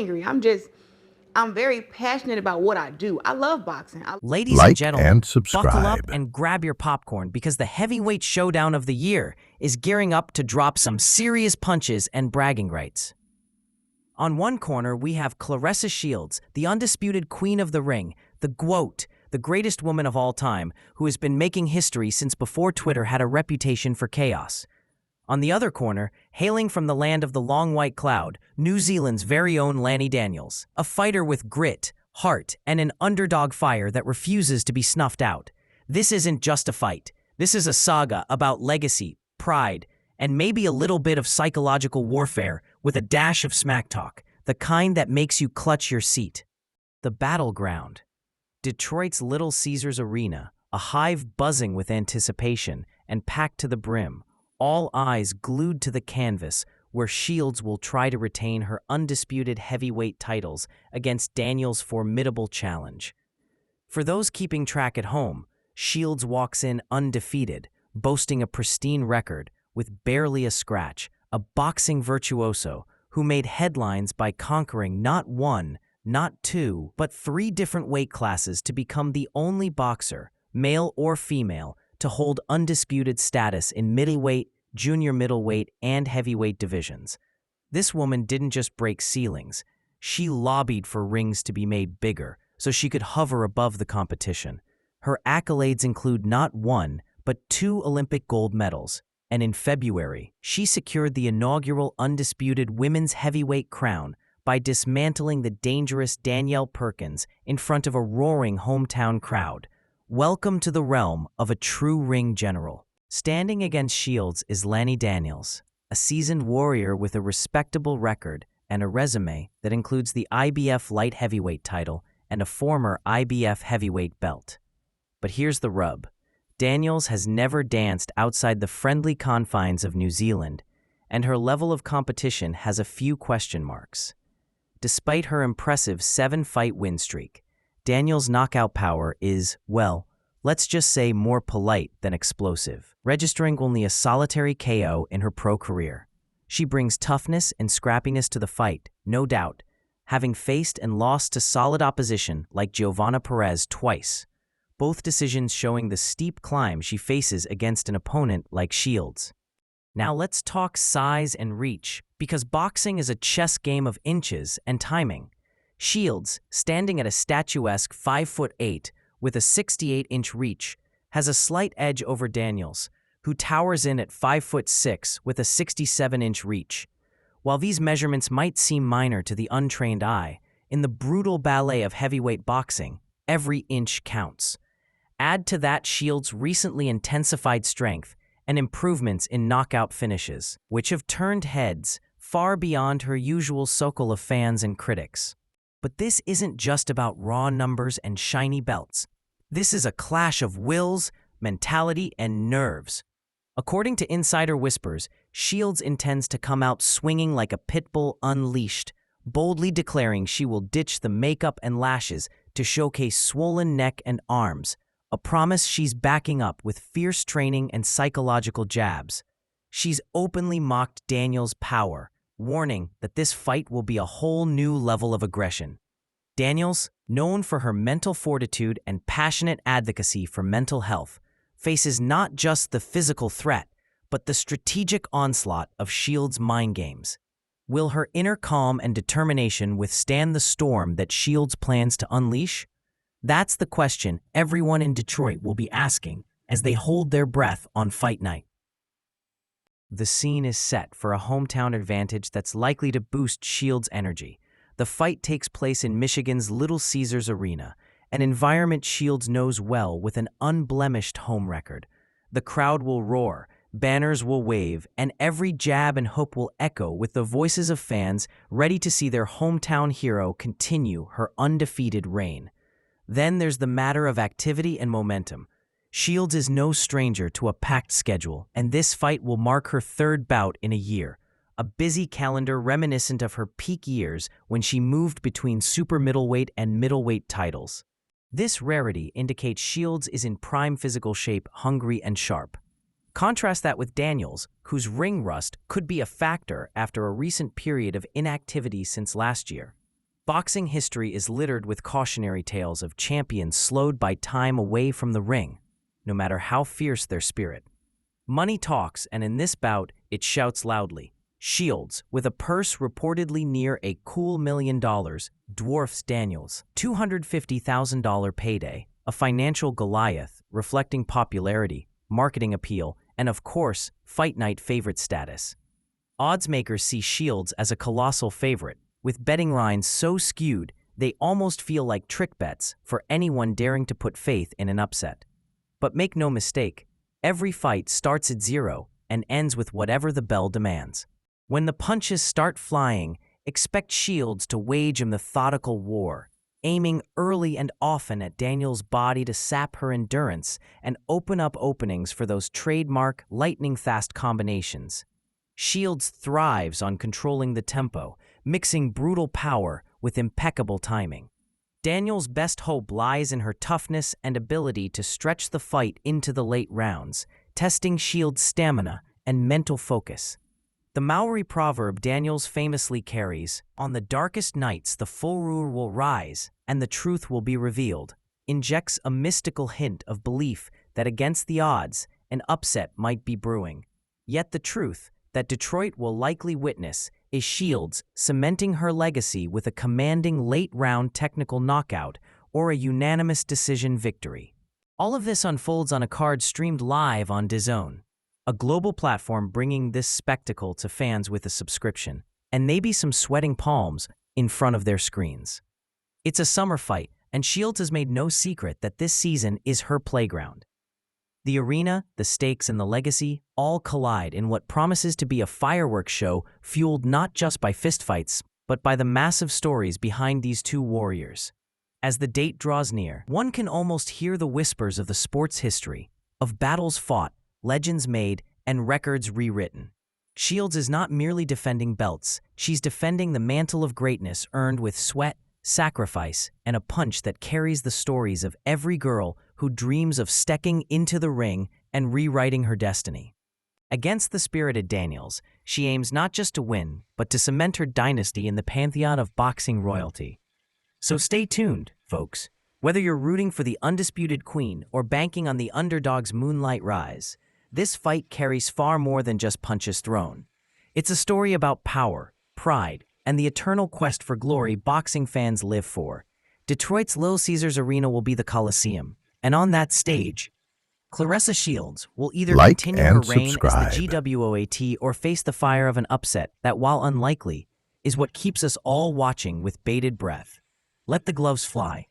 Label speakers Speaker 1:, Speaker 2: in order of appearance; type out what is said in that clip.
Speaker 1: angry. I'm very passionate about what I do. I love boxing.
Speaker 2: Ladies and
Speaker 3: Like
Speaker 2: gentlemen,
Speaker 3: and
Speaker 2: buckle up
Speaker 3: subscribe.
Speaker 2: and grab your popcorn because the heavyweight showdown of the year is gearing up to drop some serious punches and bragging rights. On one corner, we have Claressa Shields, the undisputed queen of the ring, the GOAT, the greatest woman of all time, who has been making history since before Twitter had a reputation for chaos. On the other corner, hailing from the land of the long white cloud, New Zealand's very own Lani Daniels, a fighter with grit, heart, and an underdog fire that refuses to be snuffed out. This isn't just a fight. This is a saga about legacy, pride, and maybe a little bit of psychological warfare with a dash of smack talk, the kind that makes you clutch your seat. The battleground. Detroit's Little Caesars Arena, a hive buzzing with anticipation and packed to the brim, all eyes glued to the canvas where Shields will try to retain her undisputed heavyweight titles against Daniels' formidable challenge. For those keeping track at home, Shields walks in undefeated, boasting a pristine record with barely a scratch, a boxing virtuoso who made headlines by conquering not one, not two, but 3 different weight classes to become the only boxer, male or female, to hold undisputed status in middleweight, junior middleweight, and heavyweight divisions. This woman didn't just break ceilings. She lobbied for rings to be made bigger so she could hover above the competition. Her accolades include not 1, but 2 Olympic gold medals, and in February, she secured the inaugural undisputed women's heavyweight crown by dismantling the dangerous Danielle Perkins in front of a roaring hometown crowd. Welcome to the realm of a true ring general. Standing against Shields is Lani Daniels, a seasoned warrior with a respectable record and a resume that includes the IBF light heavyweight title and a former IBF heavyweight belt. But here's the rub. Daniels has never danced outside the friendly confines of New Zealand, and her level of competition has a few question marks. Despite her impressive 7-fight win streak, Daniels' knockout power is, well, let's just say more polite than explosive, registering only a solitary KO in her pro career. She brings toughness and scrappiness to the fight, no doubt, having faced and lost to solid opposition like Giovanna Perez twice, both decisions showing the steep climb she faces against an opponent like Shields. Now let's talk size and reach, because boxing is a chess game of inches and timing. Shields, standing at a statuesque 5'8" with a 68-inch reach, has a slight edge over Daniels, who towers in at 5'6" with a 67-inch reach. While these measurements might seem minor to the untrained eye, in the brutal ballet of heavyweight boxing, every inch counts. Add to that Shields' recently intensified strength and improvements in knockout finishes, which have turned heads far beyond her usual circle of fans and critics. But this isn't just about raw numbers and shiny belts. This is a clash of wills, mentality, and nerves. According to insider whispers, Shields intends to come out swinging like a pit bull unleashed, boldly declaring she will ditch the makeup and lashes to showcase swollen neck and arms, a promise she's backing up with fierce training and psychological jabs. She's openly mocked Daniels' power, warning that this fight will be a whole new level of aggression. Daniels, known for her mental fortitude and passionate advocacy for mental health, faces not just the physical threat, but the strategic onslaught of Shields' mind games. Will her inner calm and determination withstand the storm that Shields plans to unleash? That's the question everyone in Detroit will be asking as they hold their breath on fight night. The scene is set for a hometown advantage that's likely to boost Shields' energy. The fight takes place in Michigan's Little Caesars Arena, an environment Shields knows well with an unblemished home record. The crowd will roar, banners will wave, and every jab and hook will echo with the voices of fans ready to see their hometown hero continue her undefeated reign. Then there's the matter of activity and momentum. Shields is no stranger to a packed schedule, and this fight will mark her 3rd bout in a year, a busy calendar reminiscent of her peak years when she moved between super middleweight and middleweight titles. This rarity indicates Shields is in prime physical shape, hungry and sharp. Contrast that with Daniels, whose ring rust could be a factor after a recent period of inactivity since last year. Boxing history is littered with cautionary tales of champions slowed by time away from the ring, no matter how fierce their spirit. Money talks, and in this bout, it shouts loudly. Shields, with a purse reportedly near a cool $1 million, dwarfs Daniels' $250,000 payday, a financial Goliath reflecting popularity, marketing appeal, and of course, fight night favorite status. Odds makers see Shields as a colossal favorite, with betting lines so skewed they almost feel like trick bets for anyone daring to put faith in an upset. But make no mistake, every fight starts at 0 and ends with whatever the bell demands. When the punches start flying, expect Shields to wage a methodical war, aiming early and often at Daniels' body to sap her endurance and open up openings for those trademark lightning-fast combinations. Shields thrives on controlling the tempo, mixing brutal power with impeccable timing. Daniels' best hope lies in her toughness and ability to stretch the fight into the late rounds, testing Shields' stamina and mental focus. The Maori proverb Daniels famously carries, "On the darkest nights the furor will rise and the truth will be revealed," injects a mystical hint of belief that against the odds, an upset might be brewing. Yet the truth that Detroit will likely witness is Shields cementing her legacy with a commanding late-round technical knockout or a unanimous decision victory. All of this unfolds on a card streamed live on DAZN, a global platform bringing this spectacle to fans with a subscription, and maybe some sweating palms in front of their screens. It's a summer fight, and Shields has made no secret that this season is her playground. The arena, the stakes, and the legacy all collide in what promises to be a fireworks show fueled not just by fistfights, but by the massive stories behind these two warriors. As the date draws near, one can almost hear the whispers of the sport's history, of battles fought, legends made, and records rewritten. Shields is not merely defending belts, she's defending the mantle of greatness earned with sweat, sacrifice, and a punch that carries the stories of every girl who dreams of stepping into the ring and rewriting her destiny. Against the spirited Daniels, she aims not just to win, but to cement her dynasty in the pantheon of boxing royalty. So stay tuned, folks. Whether you're rooting for the undisputed queen or banking on the underdog's moonlight rise, this fight carries far more than just punches thrown. It's a story about power, pride, and the eternal quest for glory boxing fans live for. Detroit's Little Caesars Arena will be the Coliseum, and on that stage, Claressa Shields will either continue her reign as the GWOAT or face the fire of an upset that, while unlikely, is what keeps us all watching with bated breath. Let the gloves fly.